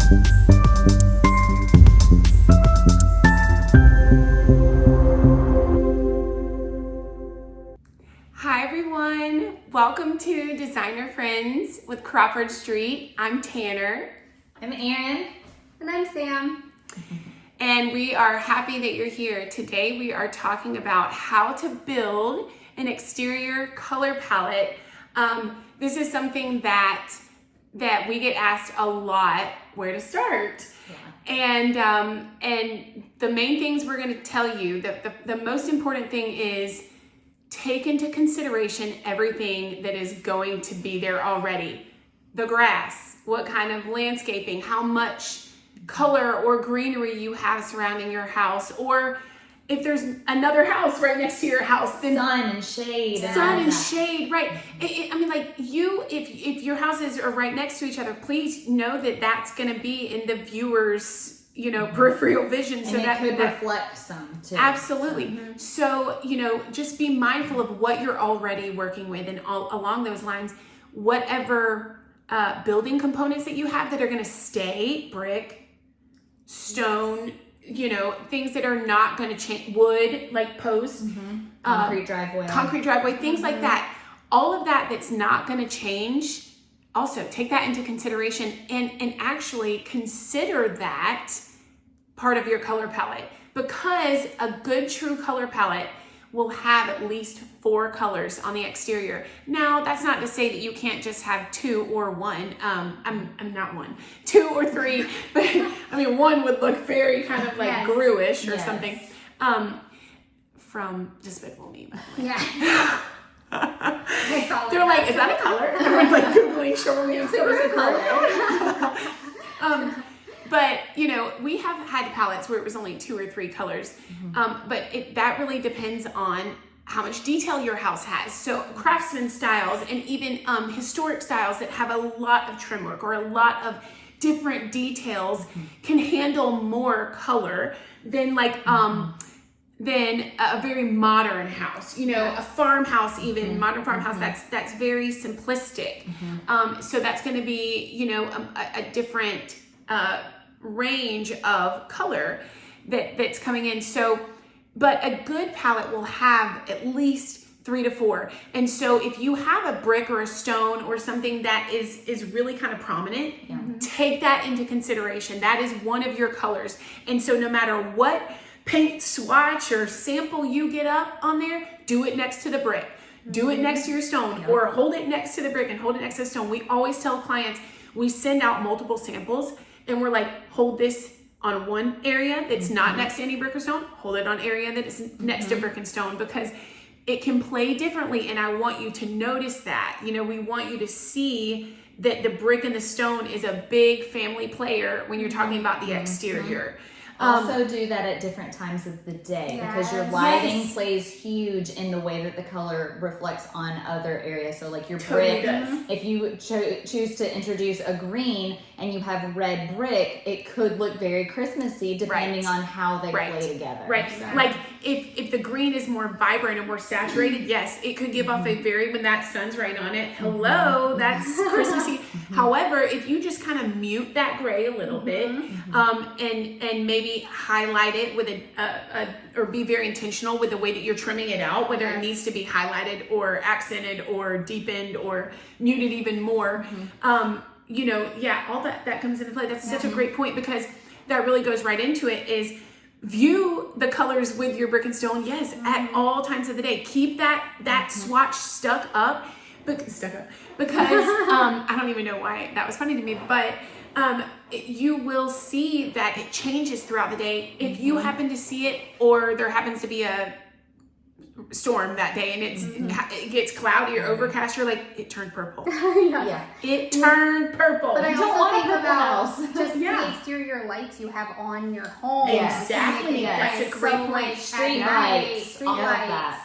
Hi everyone, welcome to Designer Friends with Crawford Street. I'm Tanner. I'm Erin. And I'm Sam. And we are happy that you're here. Today we are talking about how to build an exterior color palette. This is something that we get asked a lot, where to start. Yeah. And the main things we're going to tell you, the most important thing is take into consideration everything that is going to be there already. The grass, what kind of landscaping, how much color or greenery you have surrounding your house, or if there's another house right next to your house, then sun and shade. Shade, right? I mean, like if your houses are right next to each other, please know that that's going to be in the viewer's peripheral vision, so that could reflect some too. Absolutely. So, just be mindful of what you're already working with, and along those lines, whatever building components that you have that are going to stay, brick, stone, things that are not going to change, wood, like posts, concrete driveway, things like that. All of that's not going to change. Also, take that into consideration and actually consider that part of your color palette, because a good true color palette will have at least 4 colors on the exterior. Now, that's not to say that you can't just have 2 or 1. I'm not 1, 2 or 3, but I mean 1 would look very kind of like Gru-ish or something. From Despicable Me. Yeah. They're like, is that a color? Everyone's like Googling, showing me a color. But, we have had palettes where it was only 2 or 3 colors. But that really depends on how much detail your house has. So craftsman styles and even historic styles that have a lot of trim work or a lot of different details can handle more color than than a very modern house, a farmhouse, even modern farmhouse, that's very simplistic. So that's going to be, a different range of color that's coming in. So, but a good palette will have at least 3 to 4. And so if you have a brick or a stone or something that is really kind of prominent, take that into consideration. That is one of your colors. And so no matter what paint swatch or sample you get up on there, do it next to the brick, do it next to your stone, or hold it next to the brick and hold it next to the stone. We always tell clients, we send out multiple samples and we're like, hold this on one area that's not next to any brick or stone, hold it on area that is next to brick and stone, because it can play differently. And I want you to notice that, we want you to see that the brick and the stone is a big family player when you're talking about the exterior. Also do that at different times of the day, because your lighting plays huge in the way that the color reflects on other areas. So like your brick, if you choose to introduce a green and you have red brick, it could look very Christmassy depending on how they play together. Right. So. Like if the green is more vibrant and more saturated, yes, it could give off a very, when that sun's right on it, hello, that's Christmassy. However, if you just kind of mute that gray a little bit, and maybe highlight it with or be very intentional with the way that you're trimming it out, whether it needs to be highlighted or accented or deepened or muted even more. All that comes into play. That's such a great point, because that really goes right into it, is view the colors with your brick and stone, at all times of the day. Keep that swatch stuck up, because I don't even know why that was funny to me, but you will see that it changes throughout the day. If you happen to see it, or there happens to be a storm that day and it gets cloudy or overcast, you're like, it turned purple. It turned purple. But I also think about just the exterior lights you have on your home. Exactly. That's a great point. Street lights, all of that.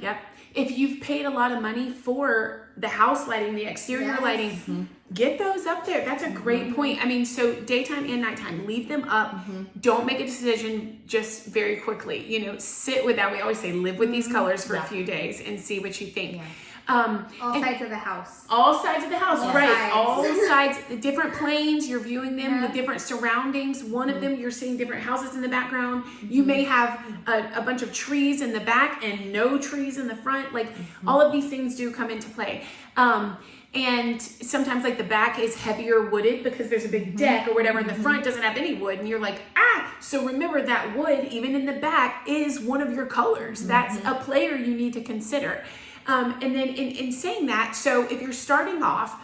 Yep. If you've paid a lot of money for the house lighting, the exterior lighting, get those up there. That's a great point. I mean, so daytime and nighttime, leave them up. Don't make a decision just very quickly. Sit with that. We always say live with these colors for a few days and see what you think. All sides of the house. All sides of the house, All right? sides. All sides, the different planes. You're viewing them, the different surroundings. One of them, you're seeing different houses in the background. You may have a bunch of trees in the back and no trees in the front. Like all of these things do come into play. And sometimes like the back is heavier wooded because there's a big deck or whatever, and the front doesn't have any wood, and you're like, so remember that wood, even in the back, is one of your colors. That's a player you need to consider. And then in saying that, so if you're starting off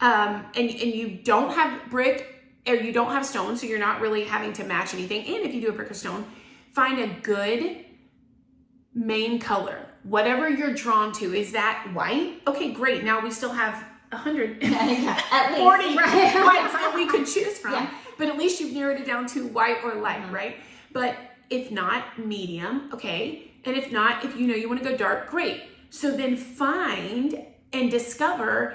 and you don't have brick or you don't have stone, so you're not really having to match anything, and if you do a brick or stone, find a good main color. Whatever you're drawn to. Is that white? Okay, great. Now we still have 140 whites that we could choose from. Yeah. But at least you've narrowed it down to white or light, right? But if not, medium, okay. And if not, if you want to go dark, great. So then find and discover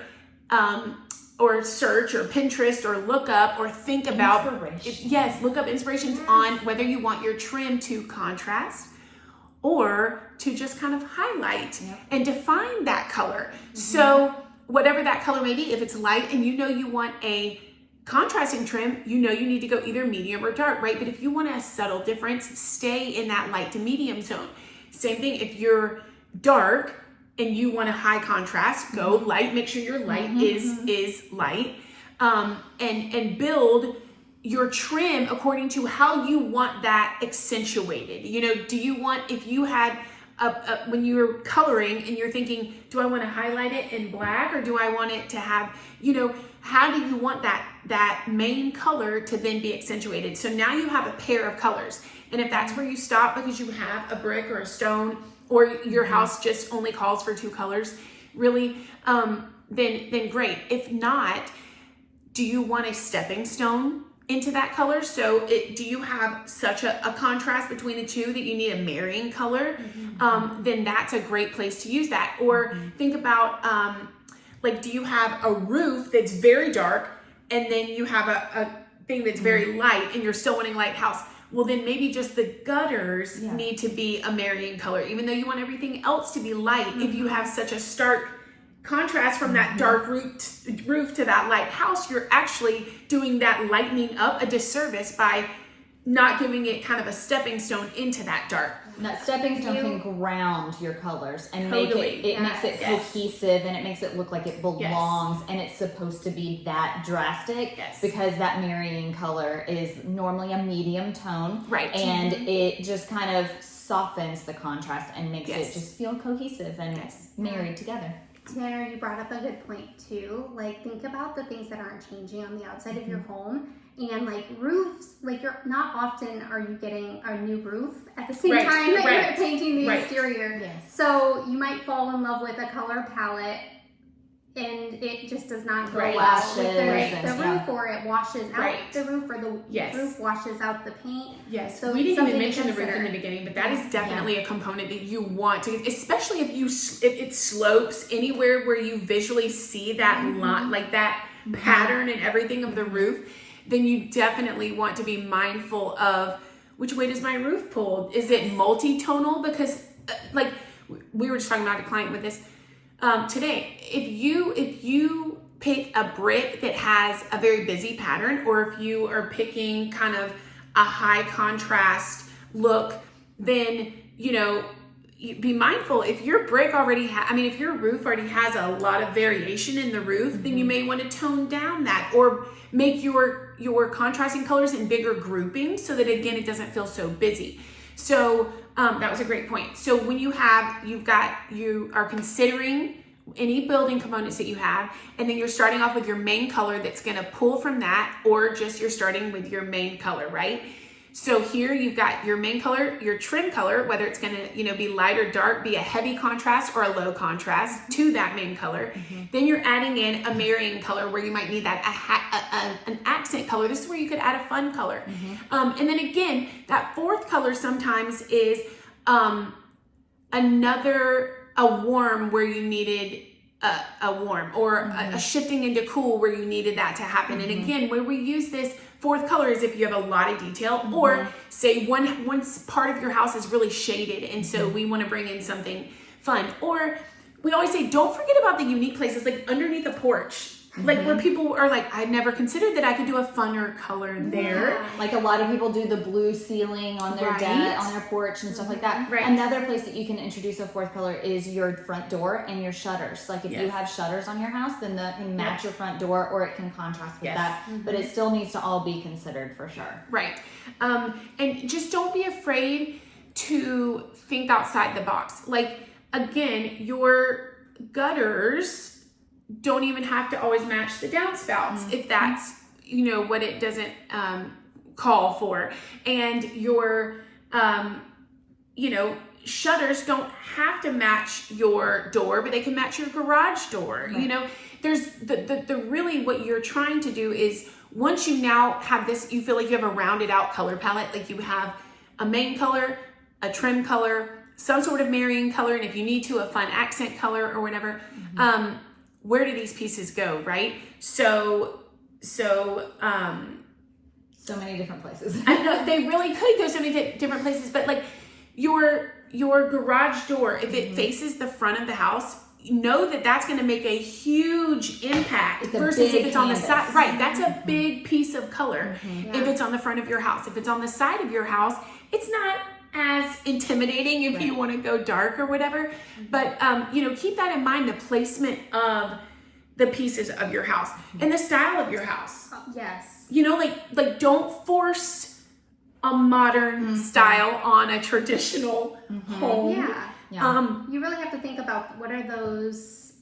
or search or Pinterest or look up or think about, look up inspirations on whether you want your trim to contrast or to just kind of highlight and define that color. So whatever that color may be, if it's light and you want a contrasting trim, you need to go either medium or dark, right? But if you want a subtle difference, stay in that light to medium zone. Same thing, if you're dark and you want a high contrast, go light, make sure your light is light, and build your trim according to how you want that accentuated. Do you want, if you had when you're coloring and you're thinking, do I want to highlight it in black or do I want it to have, how do you want that main color to then be accentuated? So now you have a pair of colors. And if that's where you stop because you have a brick or a stone or your house just only calls for 2 colors, really, then great. If not, do you want a stepping stone into that color? So do you have such a contrast between the two that you need a marrying color? Then that's a great place to use that. Or think about, do you have a roof that's very dark and then you have a thing that's very light and you're still wanting light house? Well, then maybe just the gutters need to be a marrying color, even though you want everything else to be light. If you have such a stark contrast from that dark roof to that light house, you're actually doing that lightening up a disservice by not giving it kind of a stepping stone into that dark. That stepping stone can ground your colors and make it makes it cohesive, and it makes it look like it belongs, and it's supposed to be that drastic because that marrying color is normally a medium tone, right? And it just kind of softens the contrast and makes it just feel cohesive and married together. Tanner, you brought up a good point too. Like, think about the things that aren't changing on the outside of your home, and like roofs. Like, you're not often are you getting a new roof at the same time that you're painting the exterior. Yes. So you might fall in love with a color palette, and it just does not go well with the roof, or it washes out the roof, or the roof washes out the paint. Yes. So we didn't even mention the roof in the beginning, but that is definitely a component that you want to, especially if it slopes anywhere where you visually see that line, like that pattern and everything of the roof, then you definitely want to be mindful of which way does my roof pull? Is it multi-tonal? Because like we were just talking about a client with this today. If you pick a brick that has a very busy pattern, or if you are picking kind of a high contrast look, then be mindful. If your brick already if your roof already has a lot of variation in the roof, then you may want to tone down that or make your contrasting colors in bigger groupings so that again it doesn't feel so busy. So that was a great point. So when you are considering any building components that you have, and then you're starting off with your main color that's going to pull from that, or just you're starting with your main color, right? So here you've got your main color, your trim color, whether it's going to be light or dark, be a heavy contrast or a low contrast to that main color. Then you're adding in a marrying color where you might need that an accent color. This is where you could add a fun color. And then again, that fourth color sometimes is a warm where you needed a warm, or a shifting into cool where you needed that to happen. And again, where we use this fourth color is if you have a lot of detail, or say one part of your house is really shaded, and so we want to bring in something fun. Or we always say, don't forget about the unique places, like underneath the porch. Like where people are like, I never considered that I could do a funner color there. Yeah. Like a lot of people do the blue ceiling on their deck, on their porch and stuff like that. Right. Another place that you can introduce a fourth color is your front door and your shutters. Like if you have shutters on your house, then that can match your front door, or it can contrast with that. But it still needs to all be considered for sure. Right. And just don't be afraid to think outside the box. Like, again, your gutters don't even have to always match the downspouts if that's, what it doesn't call for. And your, shutters don't have to match your door, but they can match your garage door. Right. There's the really what you're trying to do is, once you now have this, you feel like you have a rounded out color palette, like you have a main color, a trim color, some sort of marrying color, and if you need to, a fun accent color or whatever. Where do these pieces go, right? So many different places. I know they really could go so many different places, but like your garage door, if it faces the front of the house, know that that's going to make a huge impact versus if it's on the side. Right, that's a big piece of color. If it's on the front of your house. If it's on the side of your house, it's not as intimidating if you want to go dark or whatever. But keep that in mind, the placement of the pieces of your house and the style of your house. Yes. Like don't force a modern style on a traditional home. Yeah. You really have to think about what are those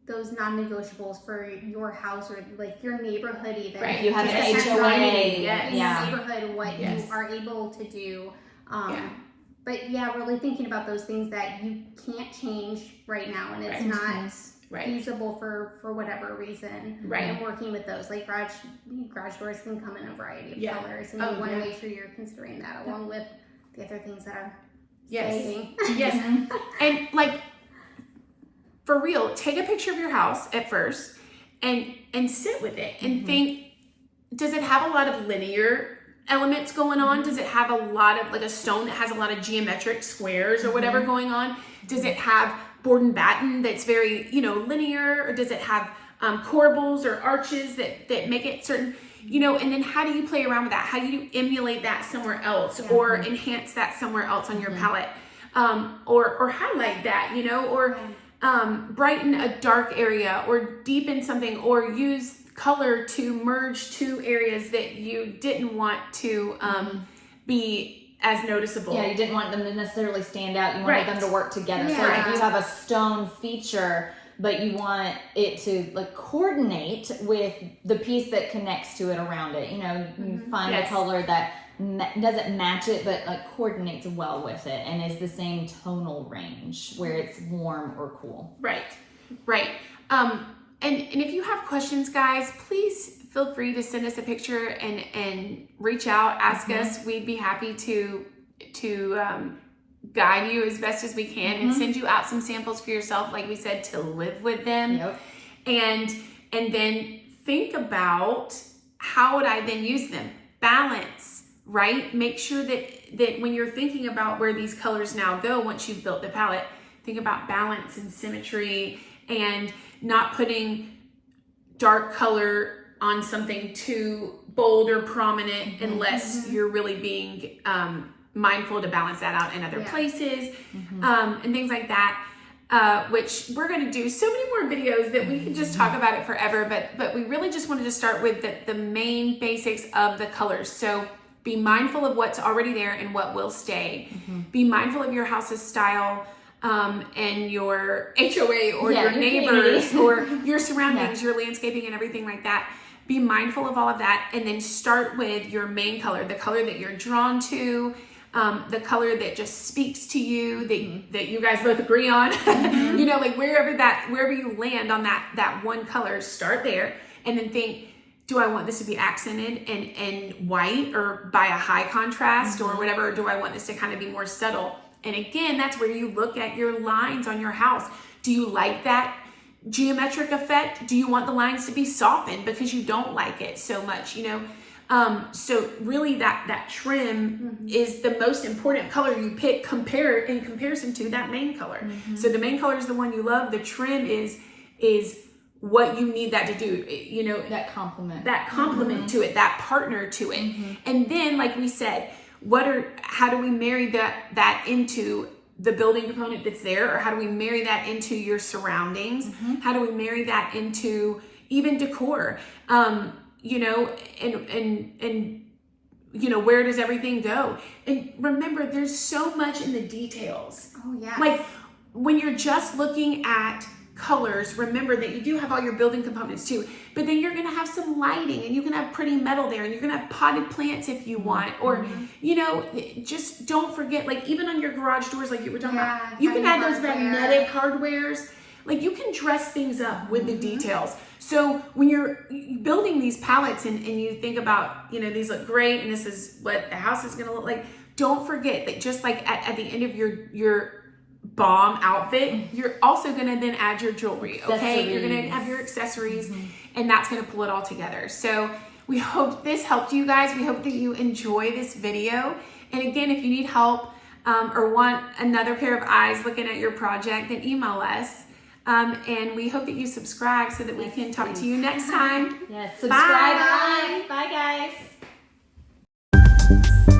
non-negotiables for your house or like your neighborhood even. Right. If you have an HOA. In your neighborhood, what you are able to do. But really thinking about those things that you can't change right now and it's not feasible for whatever reason. Right. And working with those, like garage doors can come in a variety of colors, and you want to make sure you're considering that along with the other things that are staying. Yes. And like, for real, take a picture of your house at first and sit with it and think, does it have a lot of linear elements going on? Does it have a lot of, like a stone that has a lot of geometric squares or whatever going on? Does it have board and batten that's very, linear? Or does it have corbels or arches that make it certain, and then how do you play around with that? How do you emulate that somewhere else or enhance that somewhere else on your palette? Or highlight that, or brighten a dark area or deepen something or use color to merge two areas that you didn't want to be as noticeable. Yeah, you didn't want them to necessarily stand out. You wanted them to work together. So like if you have a stone feature, but you want it to like coordinate with the piece that connects to it around it. You find a color that doesn't match it, but like coordinates well with it and is the same tonal range where it's warm or cool. Right. And if you have questions, guys, please feel free to send us a picture and reach out, ask us. We'd be happy to guide you as best as we can and send you out some samples for yourself, like we said, to live with them. And then think about, how would I then use them? Balance, right? Make sure that when you're thinking about where these colors now go, once you've built the palette, think about balance and symmetry and not putting dark color on something too bold or prominent unless you're really being mindful to balance that out in other places and things like that, which we're going to do so many more videos that we could just talk about it forever, but we really just wanted to start with the main basics of the colors. So be mindful of what's already there and what will stay. Be mindful of your house's style and your HOA or your neighbors or your surroundings, your landscaping and everything like that. Be mindful of all of that and then start with your main color, the color that you're drawn to, the color that just speaks to you, that you guys both agree on. Like wherever you land on that one color, start there and then think, do I want this to be accented and white or by a high contrast or whatever, or do I want this to kind of be more subtle? And again, that's where you look at your lines on your house. Do you like that geometric effect? Do you want the lines to be softened because you don't like it so much? So really that trim is the most important color you pick in comparison to that main color. So the main color is the one you love. The trim is what you need that to do, you know, that complement to it, that partner to it. And then, like we said, how do we marry that into the building component that's there, or how do we marry that into your surroundings? How do we marry that into even decor? You know, and you know, where does everything go? And remember, there's so much in the details. Oh yeah. Like when you're just looking at colors, remember that you do have all your building components too, but then you're going to have some lighting, and you can have pretty metal there, and you're going to have potted plants if you want, or you know, just don't forget, like even on your garage doors, like you were talking about, you can add those magnetic hardwares. Like you can dress things up with the details. So when you're building these palettes and you think about, you know, these look great and this is what the house is going to look like, don't forget that just like at the end of your bomb outfit, you're also going to then add your jewelry, okay? You're going to have your accessories, and that's going to pull it all together. So we hope this helped you guys. We hope that you enjoy this video. And again, if you need help or want another pair of eyes looking at your project, then email us. And we hope that you subscribe so that we can talk to you next time. Yes, subscribe. Bye guys.